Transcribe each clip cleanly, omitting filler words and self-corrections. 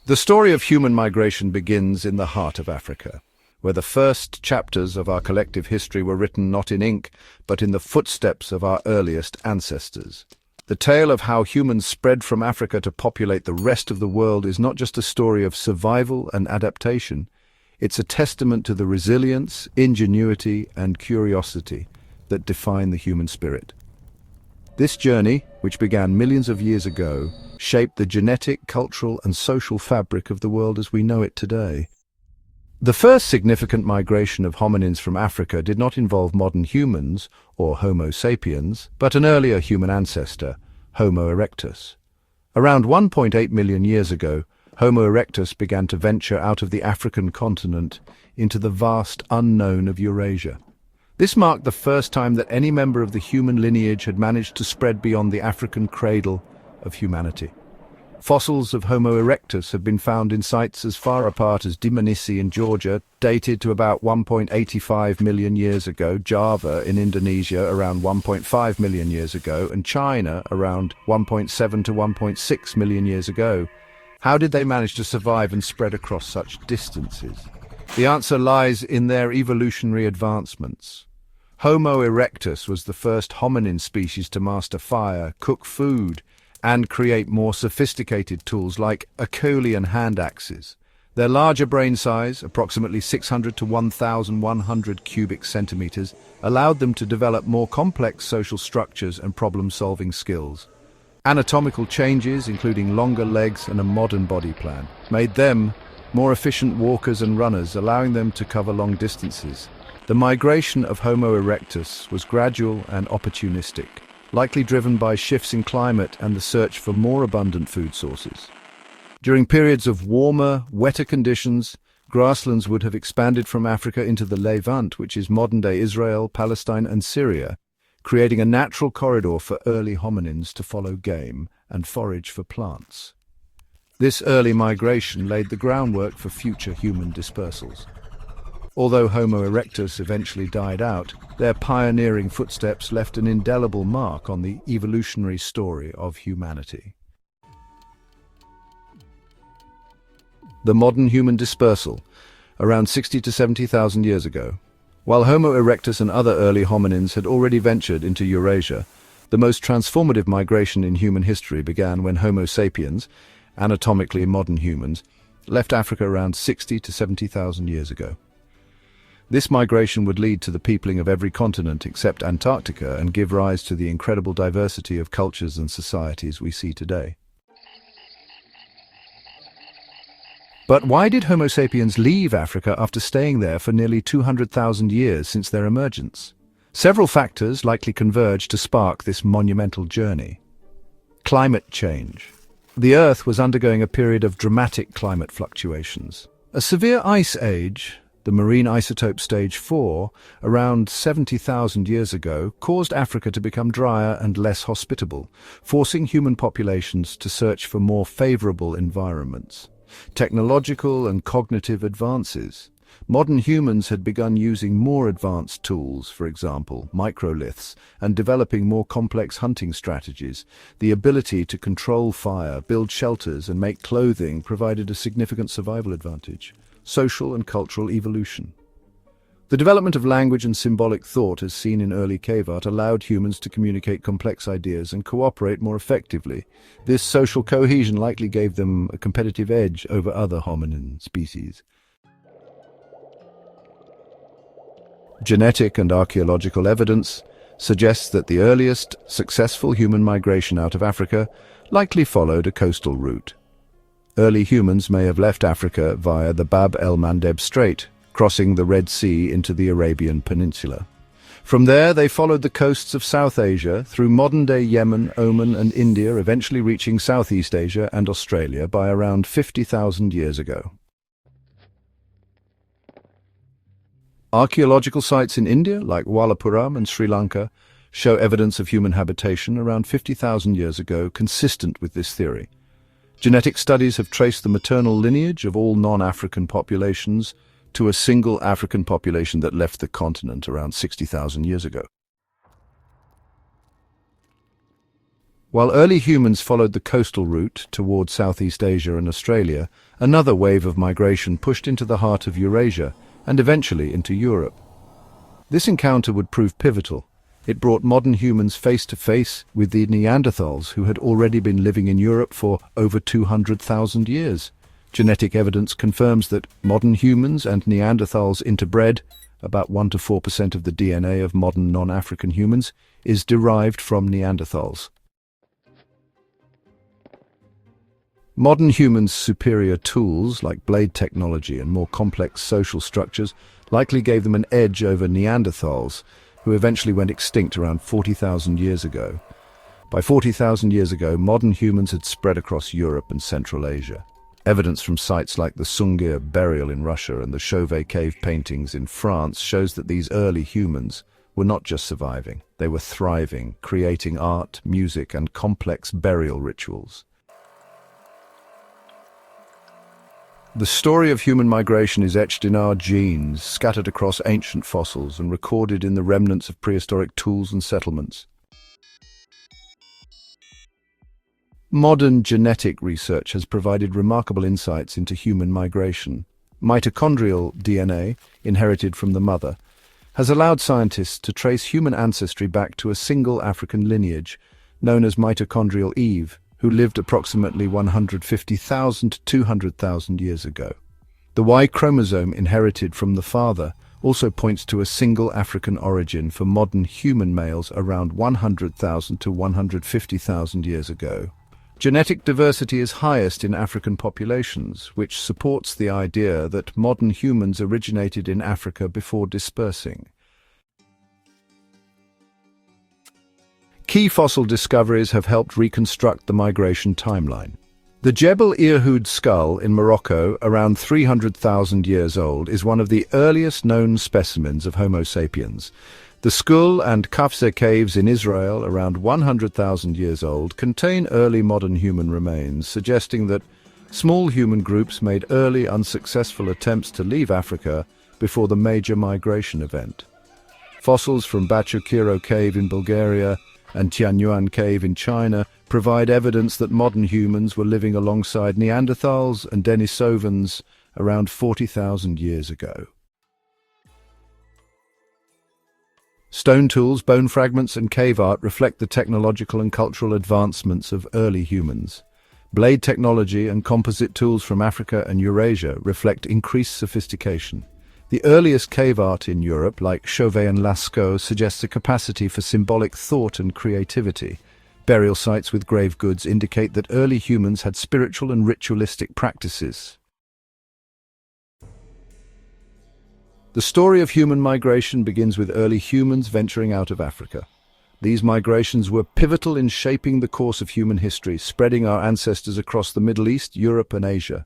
The story of human migration begins in the heart of Africa, where the first chapters of our collective history were written not in ink, but in the footsteps of our earliest ancestors. The tale of how humans spread from Africa to populate the rest of the world is not just a story of survival and adaptation, it's a testament to the resilience, ingenuity, and curiosity that define the human spirit. This journey, which began millions of years ago, shaped the genetic, cultural, and social fabric of the world as we know it today. The first significant migration of hominins from Africa did not involve modern humans, or Homo sapiens, but an earlier human ancestor, Homo erectus. Around 1.8 million years ago, Homo erectus began to venture out of the African continent into the vast unknown of Eurasia. This marked the first time that any member of the human lineage had managed to spread beyond the African cradle of humanity. Fossils of Homo erectus have been found in sites as far apart as Dmanisi in Georgia, dated to about 1.85 million years ago, Java in Indonesia around 1.5 million years ago, and China around 1.7 to 1.6 million years ago. How did they manage to survive and spread across such distances? The answer lies in their evolutionary advancements. Homo erectus was the first hominin species to master fire, cook food, and create more sophisticated tools like Acheulean hand axes. Their larger brain size, approximately 600 to 1,100 cubic centimeters, allowed them to develop more complex social structures and problem-solving skills. Anatomical changes, including longer legs and a modern body plan, made them more efficient walkers and runners, allowing them to cover long distances. The migration of Homo erectus was gradual and opportunistic, likely driven by shifts in climate and the search for more abundant food sources. During periods of warmer, wetter conditions, grasslands would have expanded from Africa into the Levant, which is modern-day Israel, Palestine, and Syria, creating a natural corridor for early hominins to follow game and forage for plants. This early migration laid the groundwork for future human dispersals. Although Homo erectus eventually died out, their pioneering footsteps left an indelible mark on the evolutionary story of humanity. The modern human dispersal, around 60 to 70,000 years ago. While Homo erectus and other early hominins had already ventured into Eurasia, the most transformative migration in human history began when Homo sapiens, anatomically modern humans, left Africa around 60 to 70,000 years ago. This migration would lead to the peopling of every continent except Antarctica and give rise to the incredible diversity of cultures and societies we see today. But why did Homo sapiens leave Africa after staying there for nearly 200,000 years since their emergence? Several factors likely converged to spark this monumental journey. Climate change. The Earth was undergoing a period of dramatic climate fluctuations. A severe ice age, the marine isotope stage 4, around 70,000 years ago, caused Africa to become drier and less hospitable, forcing human populations to search for more favorable environments. Technological and cognitive advances. Modern humans had begun using more advanced tools, for example, microliths, and developing more complex hunting strategies. The ability to control fire, build shelters, and make clothing provided a significant survival advantage. Social and cultural evolution. The development of language and symbolic thought, as seen in early cave art, allowed humans to communicate complex ideas and cooperate more effectively. This social cohesion likely gave them a competitive edge over other hominin species. Genetic and archaeological evidence suggests that the earliest successful human migration out of Africa likely followed a coastal route. Early humans may have left Africa via the Bab el-Mandeb Strait, crossing the Red Sea into the Arabian Peninsula. From there, they followed the coasts of South Asia through modern-day Yemen, Oman, and India, eventually reaching Southeast Asia and Australia by around 50,000 years ago. Archaeological sites in India, like Wallapuram and Sri Lanka, show evidence of human habitation around 50,000 years ago, consistent with this theory. Genetic studies have traced the maternal lineage of all non-African populations to a single African population that left the continent around 60,000 years ago. While early humans followed the coastal route toward Southeast Asia and Australia, another wave of migration pushed into the heart of Eurasia and eventually into Europe. This encounter would prove pivotal. It brought modern humans face to face with the Neanderthals, who had already been living in Europe for over 200,000 years. Genetic evidence confirms that modern humans and Neanderthals interbred. About 1 to 4% of the DNA of modern non-African humans is derived from Neanderthals. Modern humans' superior tools, like blade technology and more complex social structures, likely gave them an edge over Neanderthals, who eventually went extinct around 40,000 years ago. By 40,000 years ago, modern humans had spread across Europe and Central Asia. Evidence from sites like the Sungir burial in Russia and the Chauvet cave paintings in France shows that these early humans were not just surviving, they were thriving, creating art, music, and complex burial rituals. The story of human migration is etched in our genes, scattered across ancient fossils and recorded in the remnants of prehistoric tools and settlements. Modern genetic research has provided remarkable insights into human migration. Mitochondrial DNA, inherited from the mother, has allowed scientists to trace human ancestry back to a single African lineage, known as mitochondrial Eve, who lived approximately 150,000 to 200,000 years ago. The Y chromosome inherited from the father also points to a single African origin for modern human males around 100,000 to 150,000 years ago. Genetic diversity is highest in African populations, which supports the idea that modern humans originated in Africa before dispersing. Key fossil discoveries have helped reconstruct the migration timeline. The Jebel Irhoud skull in Morocco, around 300,000 years old, is one of the earliest known specimens of Homo sapiens. The Skull and Kafze caves in Israel, around 100,000 years old, contain early modern human remains, suggesting that small human groups made early unsuccessful attempts to leave Africa before the major migration event. Fossils from Bachukiro cave in Bulgaria and Tianyuan cave in China provide evidence that modern humans were living alongside Neanderthals and Denisovans around 40,000 years ago. Stone tools, bone fragments, and cave art reflect the technological and cultural advancements of early humans. Blade technology and composite tools from Africa and Eurasia reflect increased sophistication. The earliest cave art in Europe, like Chauvet and Lascaux, suggests a capacity for symbolic thought and creativity. Burial sites with grave goods indicate that early humans had spiritual and ritualistic practices. The story of human migration begins with early humans venturing out of Africa. These migrations were pivotal in shaping the course of human history, spreading our ancestors across the Middle East, Europe, and Asia.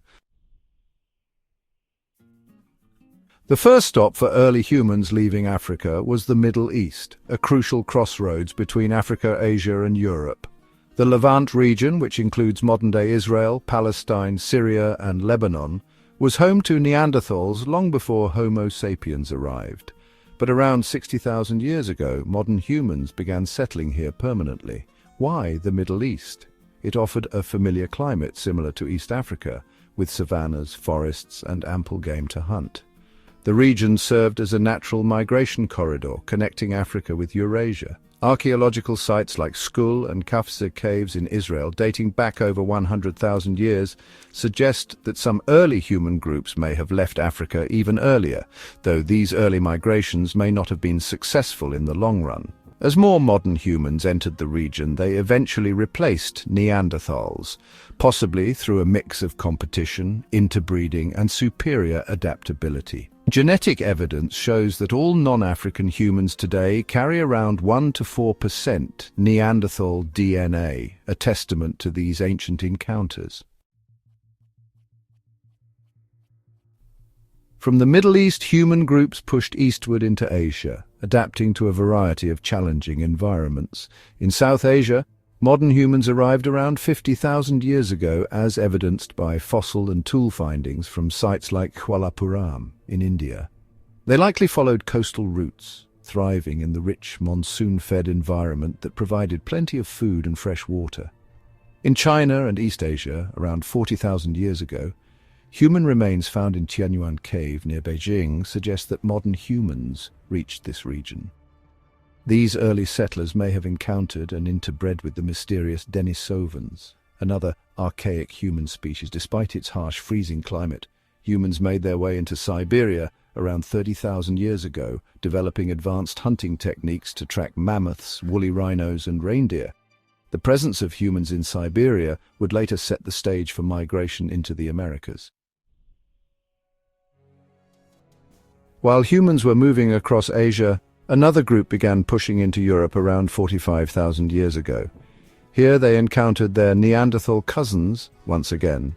The first stop for early humans leaving Africa was the Middle East, a crucial crossroads between Africa, Asia, and Europe. The Levant region, which includes modern-day Israel, Palestine, Syria, and Lebanon, was home to Neanderthals long before Homo sapiens arrived. But around 60,000 years ago, modern humans began settling here permanently. Why the Middle East? It offered a familiar climate similar to East Africa, with savannas, forests, and ample game to hunt. The region served as a natural migration corridor connecting Africa with Eurasia. Archaeological sites like Skull and Kafze caves in Israel, dating back over 100,000 years, suggest that some early human groups may have left Africa even earlier, though these early migrations may not have been successful in the long run. As more modern humans entered the region, they eventually replaced Neanderthals, possibly through a mix of competition, interbreeding, and superior adaptability. Genetic evidence shows that all non-African humans today carry around 1 to 4% Neanderthal DNA, a testament to these ancient encounters. From the Middle East, human groups pushed eastward into Asia, adapting to a variety of challenging environments. In South Asia, modern humans arrived around 50,000 years ago, as evidenced by fossil and tool findings from sites like Kualapuram in India. They likely followed coastal routes. thriving in the rich monsoon-fed environment that provided plenty of food and fresh water. In China and East Asia, around 40,000 years ago, human remains found in Tianyuan Cave near Beijing suggest that modern humans reached this region. These early settlers may have encountered and interbred with the mysterious Denisovans, another archaic human species. Despite its harsh, freezing climate, humans made their way into Siberia around 30,000 years ago, developing advanced hunting techniques to track mammoths, woolly rhinos, and reindeer. The presence of humans in Siberia would later set the stage for migration into the Americas. While humans were moving across Asia, another group began pushing into Europe around 45,000 years ago. Here they encountered their Neanderthal cousins once again.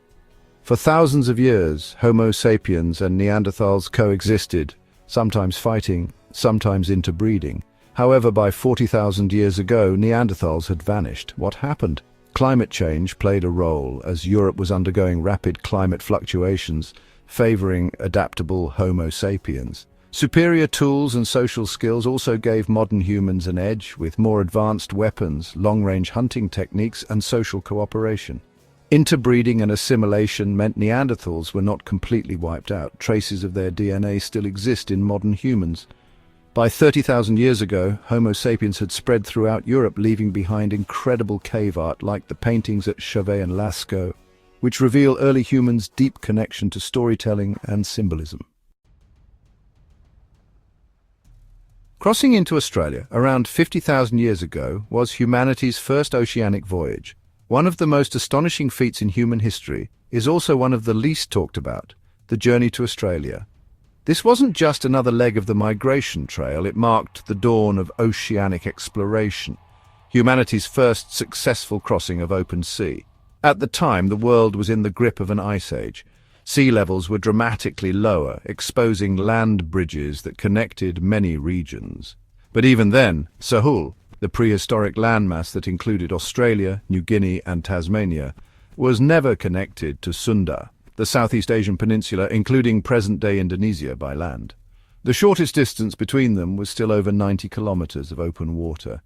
For thousands of years, Homo sapiens and Neanderthals coexisted, sometimes fighting, sometimes interbreeding. However, by 40,000 years ago, Neanderthals had vanished. What happened? Climate change played a role, as Europe was undergoing rapid climate fluctuations, favoring adaptable Homo sapiens. Superior tools and social skills also gave modern humans an edge, with more advanced weapons, long-range hunting techniques, and social cooperation. Interbreeding and assimilation meant Neanderthals were not completely wiped out. Traces of their DNA still exist in modern humans. By 30,000 years ago, Homo sapiens had spread throughout Europe, leaving behind incredible cave art like the paintings at Chauvet and Lascaux, which reveal early humans' deep connection to storytelling and symbolism. Crossing into Australia around 50,000 years ago was humanity's first oceanic voyage. One of the most astonishing feats in human history is also one of the least talked about, the journey to Australia. This wasn't just another leg of the migration trail, it marked the dawn of oceanic exploration, humanity's first successful crossing of open sea. At the time, the world was in the grip of an ice age. Sea levels were dramatically lower, exposing land bridges that connected many regions. But even then, Sahul, the prehistoric landmass that included Australia, New Guinea and Tasmania, was never connected to Sunda, the Southeast Asian peninsula, including present-day Indonesia, by land. The shortest distance between them was still over 90 kilometers of open water,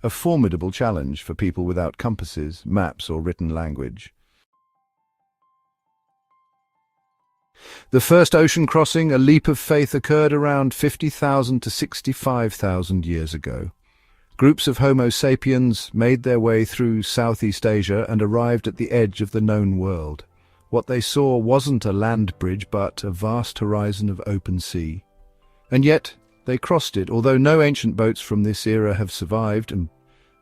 a formidable challenge for people without compasses, maps or written language. The first ocean crossing, a leap of faith, occurred around 50,000 to 65,000 years ago. Groups of Homo sapiens made their way through Southeast Asia and arrived at the edge of the known world. What they saw wasn't a land bridge, but a vast horizon of open sea. And yet, they crossed it, although no ancient boats from this era have survived, and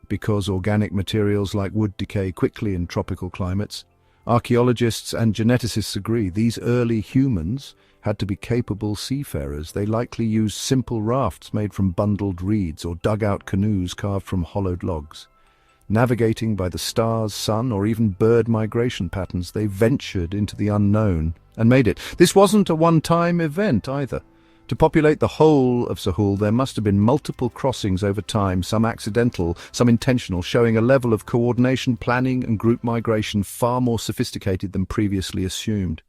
because organic materials like wood decay quickly in tropical climates. Archaeologists and geneticists agree these early humans had to be capable seafarers. They likely used simple rafts made from bundled reeds or dug-out canoes carved from hollowed logs. Navigating by the stars, sun, or even bird migration patterns, they ventured into the unknown and made it. This wasn't a one-time event either. To populate the whole of Sahul, there must have been multiple crossings over time, some accidental, some intentional, showing a level of coordination, planning, and group migration far more sophisticated than previously assumed.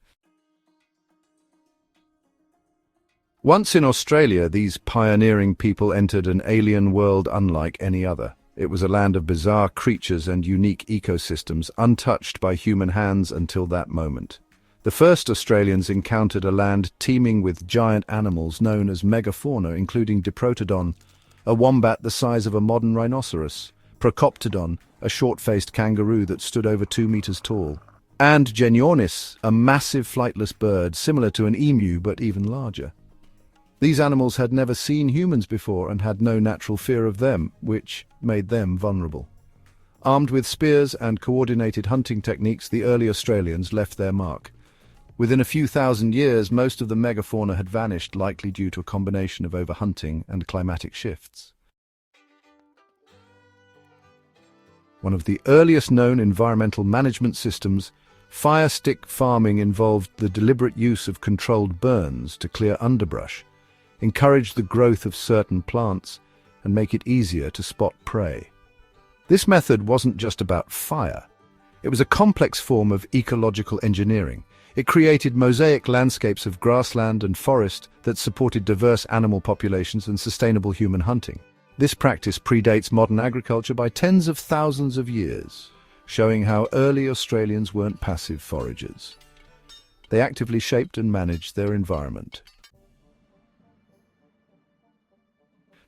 Once in Australia, these pioneering people entered an alien world unlike any other. It was a land of bizarre creatures and unique ecosystems, untouched by human hands until that moment. The first Australians encountered a land teeming with giant animals known as megafauna, including Diprotodon, a wombat the size of a modern rhinoceros, Procoptodon, a short-faced kangaroo that stood over 2 meters tall, and Genyornis, a massive flightless bird similar to an emu but even larger. These animals had never seen humans before and had no natural fear of them, which made them vulnerable. Armed with spears and coordinated hunting techniques, the early Australians left their mark. Within a few thousand years, most of the megafauna had vanished, likely due to a combination of overhunting and climatic shifts. One of the earliest known environmental management systems, fire stick farming, involved the deliberate use of controlled burns to clear underbrush, encourage the growth of certain plants, and make it easier to spot prey. This method wasn't just about fire. It was a complex form of ecological engineering. It created mosaic landscapes of grassland and forest that supported diverse animal populations and sustainable human hunting. This practice predates modern agriculture by tens of thousands of years, showing how early Australians weren't passive foragers. They actively shaped and managed their environment.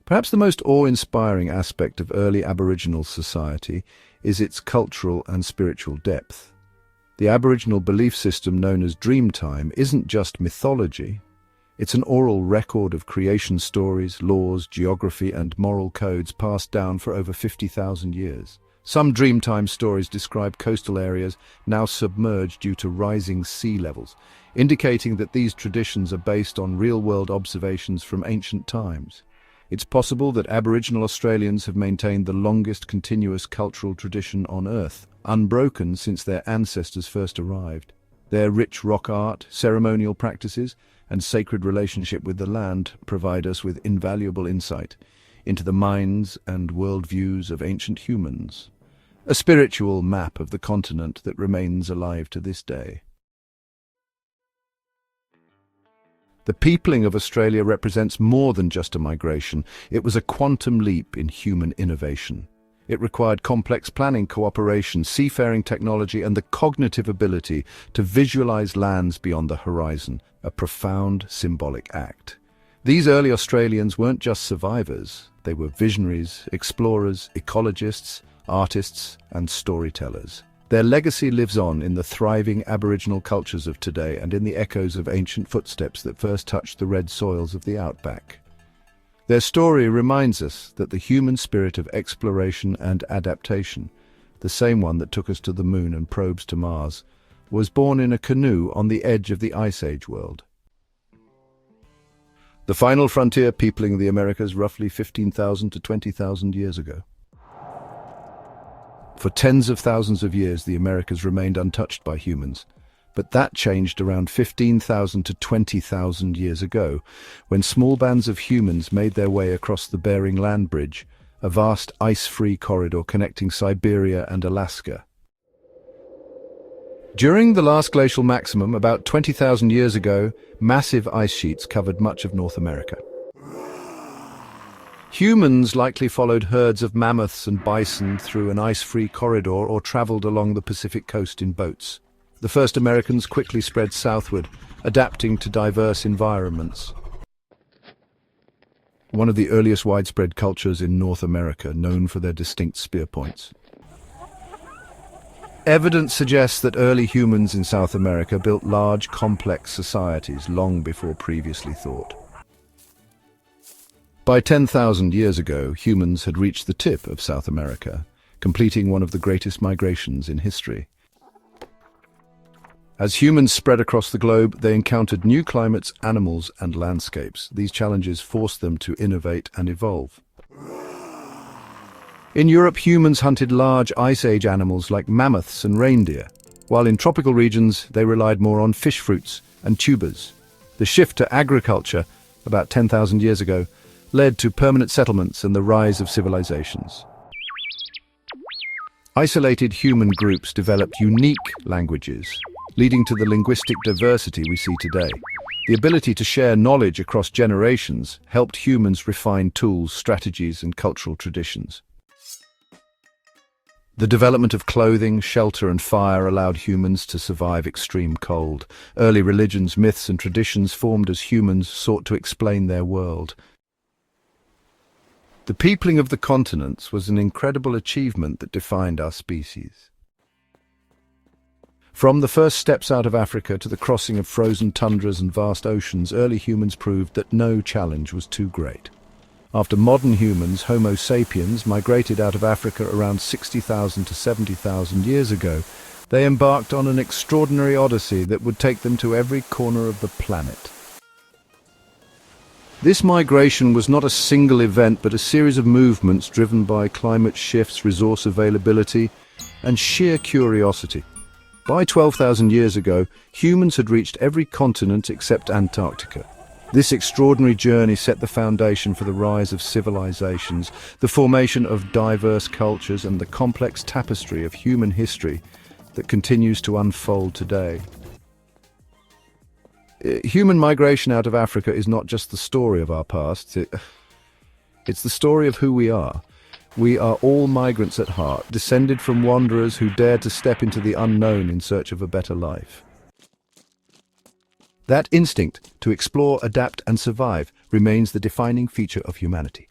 Perhaps the most awe-inspiring aspect of early Aboriginal society is its cultural and spiritual depth. The Aboriginal belief system known as Dreamtime isn't just mythology. It's an oral record of creation stories, laws, geography and moral codes passed down for over 50,000 years. Some Dreamtime stories describe coastal areas now submerged due to rising sea levels, indicating that these traditions are based on real-world observations from ancient times. It's possible that Aboriginal Australians have maintained the longest continuous cultural tradition on Earth, unbroken since their ancestors first arrived. Their rich rock art, ceremonial practices, and sacred relationship with the land provide us with invaluable insight into the minds and worldviews of ancient humans, a spiritual map of the continent that remains alive to this day. The peopling of Australia represents more than just a migration. It was a quantum leap in human innovation. It required complex planning, cooperation, seafaring technology, and the cognitive ability to visualize lands beyond the horizon, a profound symbolic act. These early Australians weren't just survivors. They were visionaries, explorers, ecologists, artists, and storytellers. Their legacy lives on in the thriving Aboriginal cultures of today and in the echoes of ancient footsteps that first touched the red soils of the outback. Their story reminds us that the human spirit of exploration and adaptation, the same one that took us to the moon and probes to Mars, was born in a canoe on the edge of the Ice Age world. The final frontier peopling the Americas roughly 15,000 to 20,000 years ago. For tens of thousands of years, the Americas remained untouched by humans, but that changed around 15,000 to 20,000 years ago, when small bands of humans made their way across the Bering land bridge, a vast ice-free corridor connecting Siberia and Alaska. During the last glacial maximum, about 20,000 years ago, massive ice sheets covered much of North America. Humans likely followed herds of mammoths and bison through an ice-free corridor or traveled along the Pacific coast in boats. The first Americans quickly spread southward, adapting to diverse environments. One of the earliest widespread cultures in North America, known for their distinct spear points. Evidence suggests that early humans in South America built large, complex societies long before previously thought. By 10,000 years ago, humans had reached the tip of South America, completing one of the greatest migrations in history. As humans spread across the globe, they encountered new climates, animals, and landscapes. These challenges forced them to innovate and evolve. In Europe, humans hunted large Ice Age animals like mammoths and reindeer, while in tropical regions they relied more on fish fruits and tubers. The shift to agriculture, about 10,000 years ago, led to permanent settlements and the rise of civilizations. Isolated human groups developed unique languages, leading to the linguistic diversity we see today. The ability to share knowledge across generations helped humans refine tools, strategies, and cultural traditions. The development of clothing, shelter, and fire allowed humans to survive extreme cold. Early religions, myths, and traditions formed as humans sought to explain their world. The peopling of the continents was an incredible achievement that defined our species. From the first steps out of Africa to the crossing of frozen tundras and vast oceans, early humans proved that no challenge was too great. After modern humans, Homo sapiens, migrated out of Africa around 60,000 to 70,000 years ago, they embarked on an extraordinary odyssey that would take them to every corner of the planet. This migration was not a single event, but a series of movements driven by climate shifts, resource availability, and sheer curiosity. By 12,000 years ago, humans had reached every continent except Antarctica. This extraordinary journey set the foundation for the rise of civilizations, the formation of diverse cultures, and the complex tapestry of human history that continues to unfold today. Human migration out of Africa is not just the story of our past, it's the story of who we are. We are all migrants at heart, descended from wanderers who dared to step into the unknown in search of a better life. That instinct to explore, adapt, and survive remains the defining feature of humanity.